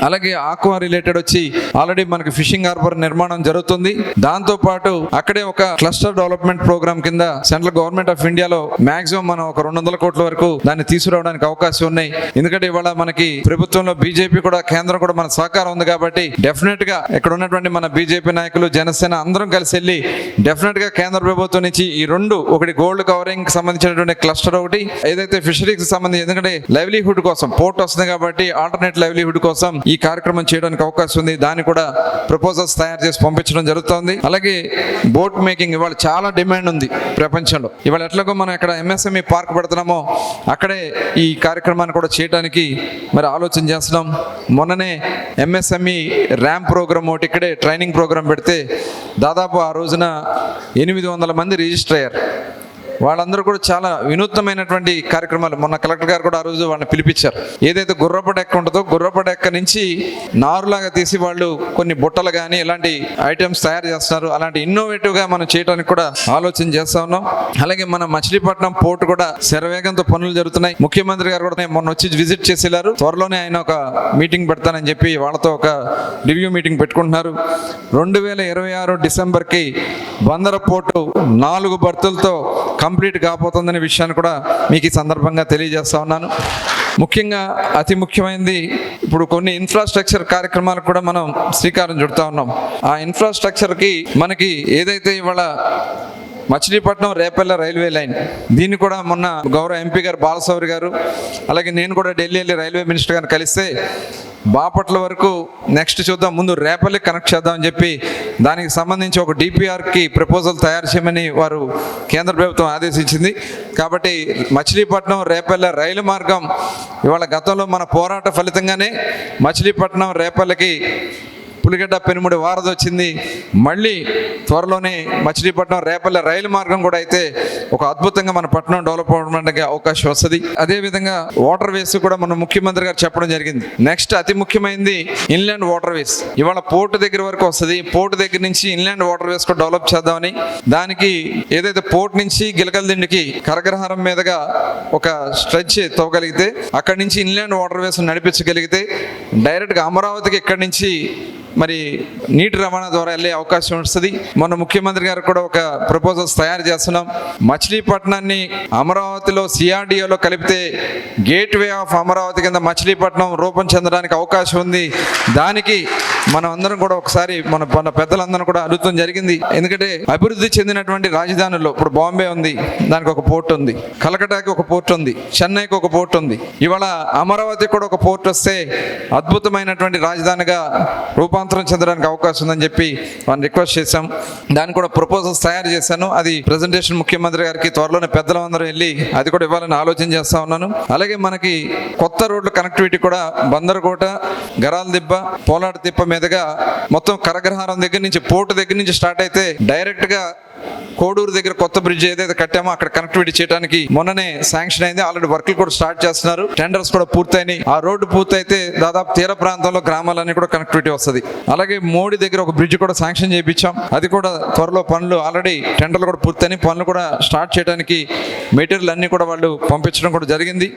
అలాగే aqua related వచ్చి already మనకి ఫిషింగ్ హార్బర్ నిర్మాణం జరుగుతుంది. దాంతో పాటు అక్కడే ఒక క్లస్టర్ డెవలప్మెంట్ ప్రోగ్రామ్ కింద సెంట్రల్ గవర్నమెంట్ ఆఫ్ ఇండియాలో మాక్సిమం మనం ఒక 200 కోట్ల వరకు దాన్ని తీసుకురావడానికి అవకాశం ఉన్నాయి. ఎందుకంటే ఇవాళ మనకి ప్రభుత్వంలో బీజేపీ కూడా కేంద్రం కూడా మన సహకారం ఉంది కాబట్టి డెఫినెట్ గా ఇక్కడ ఉన్నటువంటి మన బీజేపీ నాయకులు జనసేన అందరం కలిసి వెళ్ళి డెఫినెట్ గా కేంద్ర ప్రభుత్వం నుంచి ఈ రెండు, ఒకటి గోల్డ్ కవరింగ్ సంబంధించినటువంటి క్లస్టర్, ఒకటి ఏదైతే ఫిషరీకి సంబంధించి, ఎందుకంటే లైవ్లీహుడ్ కోసం పోర్ట్ వస్తుంది కాబట్టి ఆల్టర్నేట్ లైవ్లీహుడ్ కోసం ఈ కార్యక్రమం చేయడానికి అవకాశం ఉంది. దాన్ని కూడా ప్రపోజల్స్ తయారు చేసి పంపించడం జరుగుతుంది. అలాగే బోట్ మేకింగ్ ఇవాళ చాలా డిమాండ్ ఉంది ప్రపంచంలో. ఇవాళ ఎట్లాగో మనం ఇక్కడ ఎంఎస్ఎంఈ పార్క్ పెడుతున్నామో అక్కడే ఈ కార్యక్రమాన్ని కూడా చేయడానికి మరి ఆలోచన చేస్తున్నాం. మొన్ననే ఎంఎస్ఎంఈ ర్యాంప్ ప్రోగ్రామ్ ఒకటి ఇక్కడే ట్రైనింగ్ ప్రోగ్రామ్ పెడితే దాదాపు ఆ రోజున 800 మంది రిజిస్టర్ అయ్యారు. వాళ్ళందరూ కూడా చాలా వినూత్నమైనటువంటి కార్యక్రమాలు. మొన్న కలెక్టర్ గారు కూడా ఆ రోజు వాళ్ళని పిలిపించారు. ఏదైతే గుర్రపు డెక్క ఉంటుందో గుర్రపు డెక్క నుంచి నారులాగా తీసి వాళ్ళు కొన్ని బుట్టలు కానీ ఇలాంటి ఐటమ్స్ తయారు చేస్తున్నారు. అలాంటి ఇన్నోవేటివ్గా మనం చేయడానికి కూడా ఆలోచన చేస్తా ఉన్నాం. అలాగే మన మచిలీపట్నం పోర్టు కూడా శరవేగంతో పనులు జరుగుతున్నాయి. ముఖ్యమంత్రి గారు కూడా మొన్న వచ్చి విజిట్ చేసి వెళ్ళారు. త్వరలోనే ఆయన ఒక మీటింగ్ పెడతానని చెప్పి వాళ్ళతో ఒక రివ్యూ మీటింగ్ పెట్టుకుంటున్నారు. 2026 డిసెంబర్కి బందర పోర్టు 4 బర్తులతో కంప్లీట్ కాబోతుందనే విషయాన్ని కూడా మీకు ఈ సందర్భంగా తెలియజేస్తా ఉన్నాను. ముఖ్యంగా అతి ముఖ్యమైనది ఇప్పుడు కొన్ని ఇన్ఫ్రాస్ట్రక్చర్ కార్యక్రమాలకు కూడా మనం శ్రీకారం చుడతా ఉన్నాం. ఆ ఇన్ఫ్రాస్ట్రక్చర్కి మనకి ఏదైతే ఇవాళ మచిలీపట్నం రేపల్ల రైల్వే లైన్, దీన్ని కూడా మొన్న గౌరవ ఎంపీ గారు బాలశౌరి గారు, అలాగే నేను కూడా ఢిల్లీ వెళ్ళి రైల్వే మినిస్టర్ గారిని కలిస్తే బాపట్ల వరకు నెక్స్ట్ చూద్దాం, ముందు రేపల్లి కనెక్ట్ చేద్దామని చెప్పి దానికి సంబంధించి ఒక డిపిఆర్కి ప్రపోజల్ తయారు చేయమని వారు కేంద్ర ప్రభుత్వం ఆదేశించింది. కాబట్టి మచిలీపట్నం రేపల్లె రైలు మార్గం ఇవాళ గతంలో మన పోరాట ఫలితంగానే మచిలీపట్నం రేపల్లెకి పులిగడ్డ పెనుముడి వారధి వచ్చింది. మళ్ళీ త్వరలోనే మచిలీపట్నం రేపల్లె రైలు మార్గం కూడా అయితే ఒక అద్భుతంగా మన పట్టణం డెవలప్ అవడానికి అవకాశం వస్తుంది. అదేవిధంగా వాటర్ వేస్ కూడా మన ముఖ్యమంత్రి గారు చెప్పడం జరిగింది. నెక్స్ట్ అతి ముఖ్యమైనది ఇన్లాండ్ వాటర్ వేస్. ఇవాళ పోర్టు దగ్గర వరకు వస్తుంది. పోర్టు దగ్గర నుంచి ఇన్లాండ్ వాటర్ వేస్ కూడా డెవలప్ చేద్దామని, దానికి ఏదైతే పోర్ట్ నుంచి గిలకలదిండికి కరగ్రహారం మీదుగా ఒక స్ట్రెచ్ తవ్వగలిగితే అక్కడి నుంచి ఇన్లాండ్ వాటర్ వేస్ నడిపించగలిగితే డైరెక్ట్గా అమరావతికి ఇక్కడి నుంచి మరి నీటి రవాణా ద్వారా వెళ్ళే అవకాశం వస్తుంది. మొన్న ముఖ్యమంత్రి గారు కూడా ఒక ప్రపోజల్స్ తయారు చేస్తున్నాం. మచిలీపట్నాన్ని అమరావతిలో సిఆర్డిఓలో కలిపితే గేట్ వే ఆఫ్ అమరావతి కింద మచిలీపట్నం రూపం చెందడానికి అవకాశం ఉంది. దానికి మనం అందరం కూడా ఒకసారి మన పెద్దలందరూ కూడా అడుగుతాం జరిగింది. ఎందుకంటే అభివృద్ధి చెందినటువంటి రాజధానుల్లో ఇప్పుడు బాంబే ఉంది, దానికి ఒక పోర్ట్ ఉంది, కలకటాకి ఒక పోర్ట్ ఉంది, చెన్నైకి ఒక పోర్ట్ ఉంది. ఇవాళ అమరావతి కూడా ఒక పోర్ట్ వస్తే అద్భుతమైనటువంటి రాజధానిగా రూపాంతరం చెందడానికి అవకాశం ఉందని చెప్పి మనం రిక్వెస్ట్ చేశాం. దానికి కూడా ప్రపోజల్స్ తయారు చేశాను. అది ప్రెజెంటేషన్ ముఖ్యమంత్రి గారికి త్వరలోనే పెద్దలందరూ వెళ్ళి అది కూడా ఇవ్వాలని ఆలోచన చేస్తా ఉన్నాను. అలాగే మనకి కొత్త రోడ్ల కనెక్టివిటీ కూడా బందరకోట, గరాల దిబ్బ, పోలాడ తిప్ప మీదుగా మొత్తం కరగ్రహారం దగ్గర నుంచి పోర్టు దగ్గర నుంచి స్టార్ట్ అయితే డైరెక్ట్ గా కోడూరు దగ్గర కొత్త బ్రిడ్జ్ ఏదైతే కట్టామో అక్కడ కనెక్టివిటీ చేయడానికి మొన్ననే శాంక్షన్ అయింది. ఆల్రెడీ వర్క్లు కూడా స్టార్ట్ చేస్తున్నారు. టెండర్స్ కూడా పూర్తయినాయి. ఆ రోడ్డు పూర్తయితే దాదాపు తీర ప్రాంతంలో గ్రామాలన్నీ కూడా కనెక్టివిటీ వస్తుంది. అలాగే మోడీ దగ్గర ఒక బ్రిడ్జ్ కూడా శాంక్షన్ చేయించాం. అది కూడా త్వరలో పనులు ఆల్రెడీ టెండర్లు కూడా పూర్తయినాయి. పనులు కూడా స్టార్ట్ చేయడానికి మెటీరియల్ అన్ని కూడా వాళ్ళు పంపించడం కూడా జరిగింది.